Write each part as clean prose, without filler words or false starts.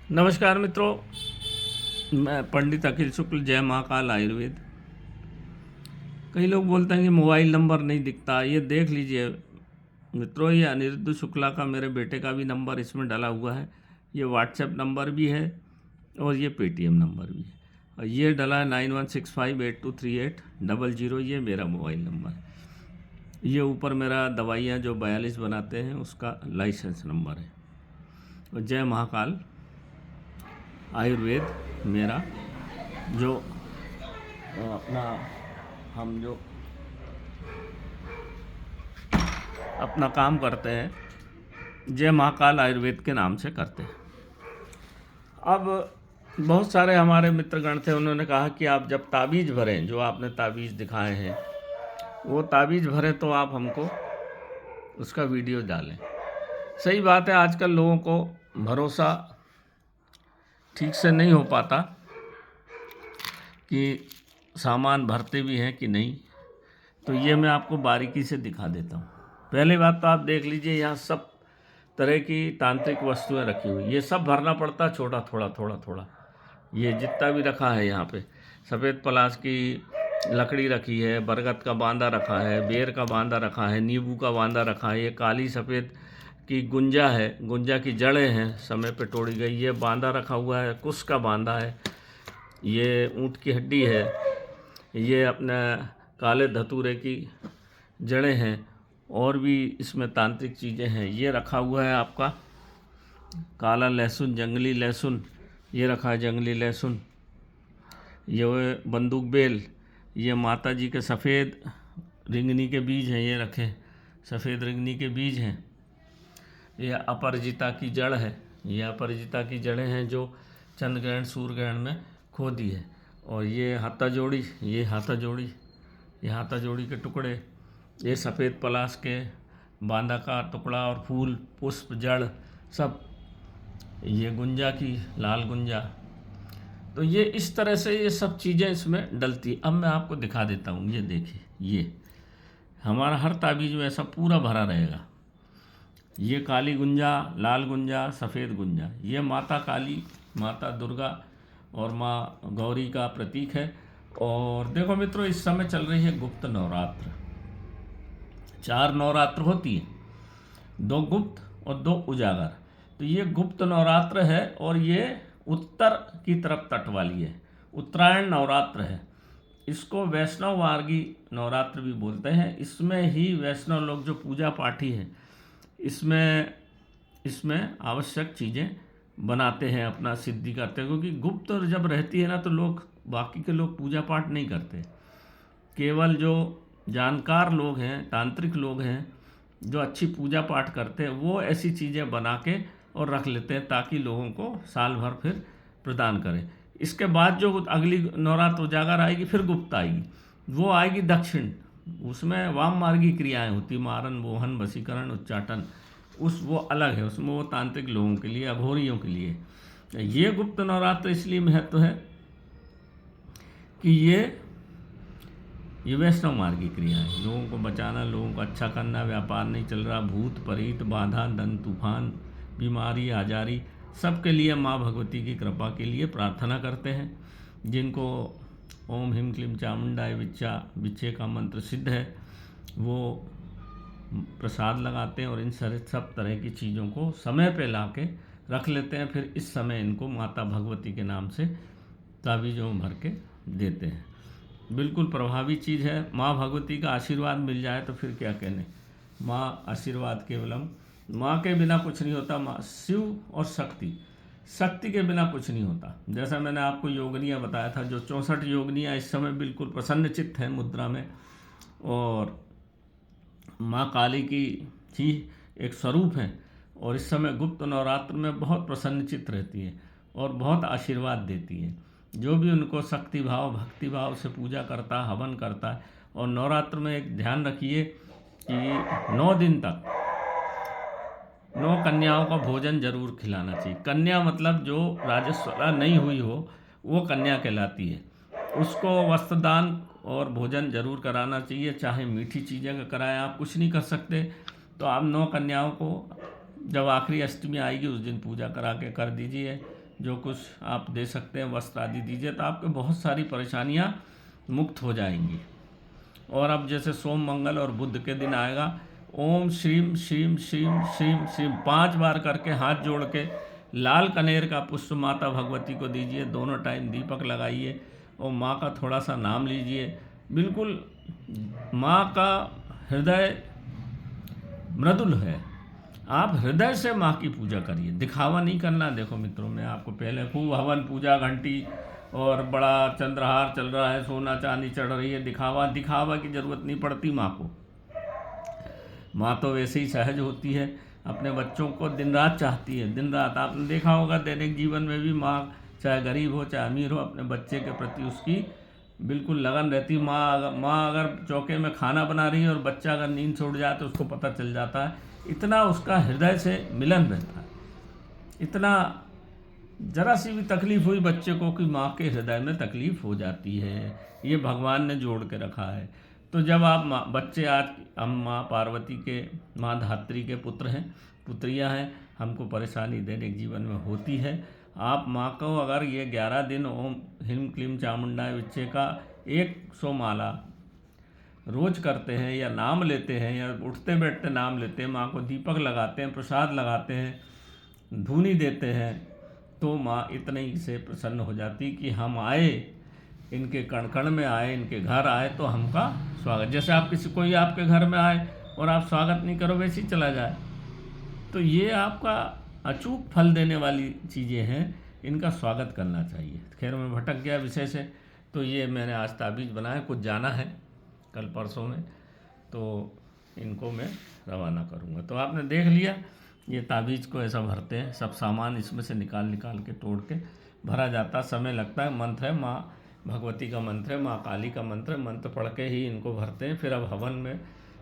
नमस्कार मित्रों, मैं पंडित अखिल शुक्ल, जय महाकाल आयुर्वेद। कई लोग बोलते हैं कि मोबाइल नंबर नहीं दिखता। ये देख लीजिए मित्रों, ये अनिरुद्ध शुक्ला का, मेरे बेटे का भी नंबर इसमें डला हुआ है। ये व्हाट्सएप नंबर भी है और ये पेटीएम नंबर भी है। और ये डला है 9165823800। ये मेरा मोबाइल नंबर है। ये ऊपर मेरा दवाइयाँ जो 42 बनाते हैं उसका लाइसेंस नंबर है। और जय महाकाल आयुर्वेद मेरा जो अपना हम जो अपना काम करते हैं, जय महाकाल आयुर्वेद के नाम से करते हैं। अब बहुत सारे हमारे मित्रगण थे, उन्होंने कहा कि आप जब ताबीज़ भरें, जो आपने ताबीज़ दिखाए हैं वो ताबीज़ भरें तो आप हमको उसका वीडियो डालें। सही बात है, आजकल लोगों को भरोसा ठीक से नहीं हो पाता कि सामान भरते भी हैं कि नहीं। तो ये मैं आपको बारीकी से दिखा देता हूँ। पहली बात तो आप देख लीजिए, यहाँ सब तरह की तांत्रिक वस्तुएं रखी हुई। ये सब भरना पड़ता छोटा थोड़ा थोड़ा थोड़ा। ये जितना भी रखा है यहाँ पे, सफ़ेद पलाश की लकड़ी रखी है, बरगद का बांदा रखा है, बेर का बांदा रखा है, नींबू का बांदा रखा है, ये काली सफ़ेद की गुंजा है, गुंजा की जड़ें हैं, समय पे तोड़ी गई। ये बांदा रखा हुआ है, कुश का बांदा है, ये ऊँट की हड्डी है, ये अपना काले धतूरे की जड़ें हैं, और भी इसमें तांत्रिक चीज़ें हैं। ये रखा हुआ है आपका काला लहसुन, जंगली लहसुन, ये रखा है जंगली लहसुन। ये बंदूक बेल, ये माता जी के सफ़ेद रिंगनी के बीज हैं, ये रखे सफ़ेद रिंगनी के बीज हैं। ये अपराजिता की जड़ है, ये अपराजिता की जड़ें हैं जो चंद्र ग्रहण सूर्य ग्रहण में खोदी है। और ये हाथा जोड़ी, ये हाथा जोड़ी, ये हाथा जोड़ी के टुकड़े, ये सफ़ेद पलाश के बांदा का टुकड़ा और फूल, पुष्प, जड़ सब, ये गुंजा की लाल गुंजा। तो ये इस तरह से ये सब चीज़ें इसमें डलती। अब मैं आपको दिखा देता हूँ। ये देखिए, ये हमारा हर ताबीज़ में ऐसा पूरा भरा रहेगा। ये काली गुंजा, लाल गुंजा, सफ़ेद गुंजा, ये माता काली, माता दुर्गा और माँ गौरी का प्रतीक है। और देखो मित्रों, इस समय चल रही है गुप्त नवरात्र। 4 नवरात्र होती है, 2 गुप्त और 2 उजागर। तो ये गुप्त नवरात्र है और ये उत्तर की तरफ तट वाली है, उत्तरायण नवरात्र है। इसको वैष्णव मार्गी नवरात्र भी बोलते हैं। इसमें ही वैष्णव लोग जो पूजा पाठी हैं, इसमें आवश्यक चीज़ें बनाते हैं, अपना सिद्धि करते हैं। क्योंकि गुप्त जब रहती है ना, तो लोग, बाकी के लोग पूजा पाठ नहीं करते। केवल जो जानकार लोग हैं, तांत्रिक लोग हैं, जो अच्छी पूजा पाठ करते हैं, वो ऐसी चीज़ें बना के और रख लेते हैं ताकि लोगों को साल भर फिर प्रदान करें। इसके बाद जो अगली नवरात्र उजागर आएगी, फिर गुप्त आएगी, वो आएगी दक्षिण। उसमें वाम मार्गी क्रियाएं होती, मारन, मोहन, वशीकरण, उच्चाटन, वो अलग है। उसमें वो तांत्रिक लोगों के लिए, अघोरियों के लिए। ये गुप्त नवरात्र इसलिए महत्व है कि ये वैष्णव मार्ग की क्रिया है। लोगों को बचाना, लोगों को अच्छा करना, व्यापार नहीं चल रहा, भूत परीत बाधा, धन तूफान, बीमारी, आजारी, सबके लिए माँ भगवती की कृपा के लिए प्रार्थना करते हैं। जिनको ओम हिम क्लीम चामुंडाय विच्चा बिच्छे का मंत्र सिद्ध है, वो प्रसाद लगाते हैं और इन सब तरह की चीज़ों को समय पे ला के रख लेते हैं। फिर इस समय इनको माता भगवती के नाम से ताबीज़ों भर के देते हैं। बिल्कुल प्रभावी चीज़ है। माँ भगवती का आशीर्वाद मिल जाए तो फिर क्या कहने। माँ आशीर्वाद केवलम, माँ के बिना कुछ नहीं होता। माँ, शिव और शक्ति के बिना कुछ नहीं होता। जैसा मैंने आपको योगनियाँ बताया था, जो 64 योगनियाँ इस समय बिल्कुल प्रसन्नचित्त हैं मुद्रा में, और माँ काली की ही एक स्वरूप है, और इस समय गुप्त नवरात्र में बहुत प्रसन्नचित्त रहती है और बहुत आशीर्वाद देती है। जो भी उनको शक्ति भाव, भक्ति भाव से पूजा करता है, हवन करता है। और नवरात्र में एक ध्यान रखिए कि 9 दिन तक 9 कन्याओं का भोजन जरूर खिलाना चाहिए। कन्या मतलब जो राजस्वला नहीं हुई हो, वो कन्या कहलाती है। उसको वस्त्रदान और भोजन जरूर कराना चाहिए। चाहे मीठी चीज़ें का कराएं, आप कुछ नहीं कर सकते तो आप 9 कन्याओं को जब आखिरी अष्टमी आएगी उस दिन पूजा करा के कर दीजिए। जो कुछ आप दे सकते हैं वस्त्र आदि दीजिए, तो आपके बहुत सारी परेशानियां मुक्त हो जाएंगी। और अब जैसे सोम, मंगल और बुध के दिन आएगा, ओम श्रीम श्रीम श्रीम श्रीम श्रीम 5 बार करके हाथ जोड़ के लाल कनेर का पुष्प माता भगवती को दीजिए, दोनों टाइम दीपक लगाइए और माँ का थोड़ा सा नाम लीजिए। बिल्कुल माँ का हृदय मृदुल है, आप हृदय से माँ की पूजा करिए, दिखावा नहीं करना। देखो मित्रों, मैं आपको पहले खूब हवन, पूजा, घंटी और बड़ा चंद्रहार चल रहा है, सोना चांदी चढ़ रही है, दिखावा की ज़रूरत नहीं पड़ती माँ को। माँ तो वैसे ही सहज होती है, अपने बच्चों को दिन रात चाहती है, दिन रात। आपने देखा होगा दैनिक जीवन में भी माँ चाहे गरीब हो चाहे अमीर हो, अपने बच्चे के प्रति उसकी बिल्कुल लगन रहती। माँ अगर चौके में खाना बना रही है और बच्चा अगर नींद छोड़ जाए तो उसको पता चल जाता है, इतना उसका हृदय से मिलन रहता है। इतना जरा सी भी तकलीफ़ हुई बच्चे को कि माँ के हृदय में तकलीफ़ हो जाती है, ये भगवान ने जोड़ के रखा है। तो जब आप बच्चे, आज हम माँ पार्वती के, माँ धात्री के पुत्र हैं, पुत्रियाँ हैं, हमको परेशानी दैनिक जीवन में होती है। आप माँ को अगर ये 11 दिन ओम ह्रीं क्लीं चामुंडाय विच्चे का 100 माला रोज करते हैं, या नाम लेते हैं, या उठते बैठते नाम लेते हैं, माँ को दीपक लगाते हैं, प्रसाद लगाते हैं, धूनी देते हैं, तो माँ इतने ही से प्रसन्न हो जाती कि हम आए, इनके कण कण में आए, इनके घर आए तो हमका स्वागत। जैसे आप कोई आपके घर में आए और आप स्वागत नहीं करो, वैसे ही चला जाए, तो ये आपका अचूक फल देने वाली चीज़ें हैं, इनका स्वागत करना चाहिए। खैर, मैं भटक गया विषय से। तो ये मैंने आज ताबीज़ बनाया, कुछ जाना है कल परसों में, तो इनको मैं रवाना करूँगा। तो आपने देख लिया, ये ताबीज़ को ऐसा भरते हैं, सब सामान इसमें से निकाल के तोड़ के भरा जाता, समय लगता है। मंत्र है, माँ भगवती का मंत्र है, माँ काली का मंत्र है, मंत्र पढ़ के ही इनको भरते हैं। फिर अब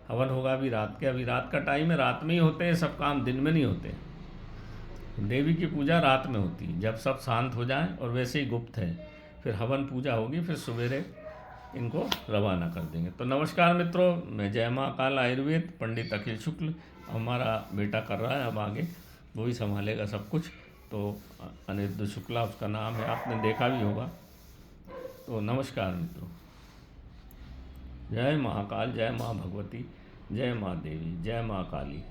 हवन होगा अभी रात के, अभी रात का टाइम है, रात में ही होते हैं सब काम, दिन में नहीं होते। देवी की पूजा रात में होती है, जब सब शांत हो जाएं, और वैसे ही गुप्त है। फिर हवन पूजा होगी, फिर सवेरे इनको रवाना कर देंगे। तो नमस्कार मित्रों, मैं जय माँ काल आयुर्वेद पंडित अखिल शुक्ल, हमारा बेटा कर रहा है, अब आगे वो ही संभालेगा सब कुछ। तो अनिरुद्ध शुक्ला उसका नाम है, आपने देखा भी होगा। तो नमस्कार मित्रों, जय महाकाल, जय माँ भगवती, जय माँ देवी, जय माँ काली।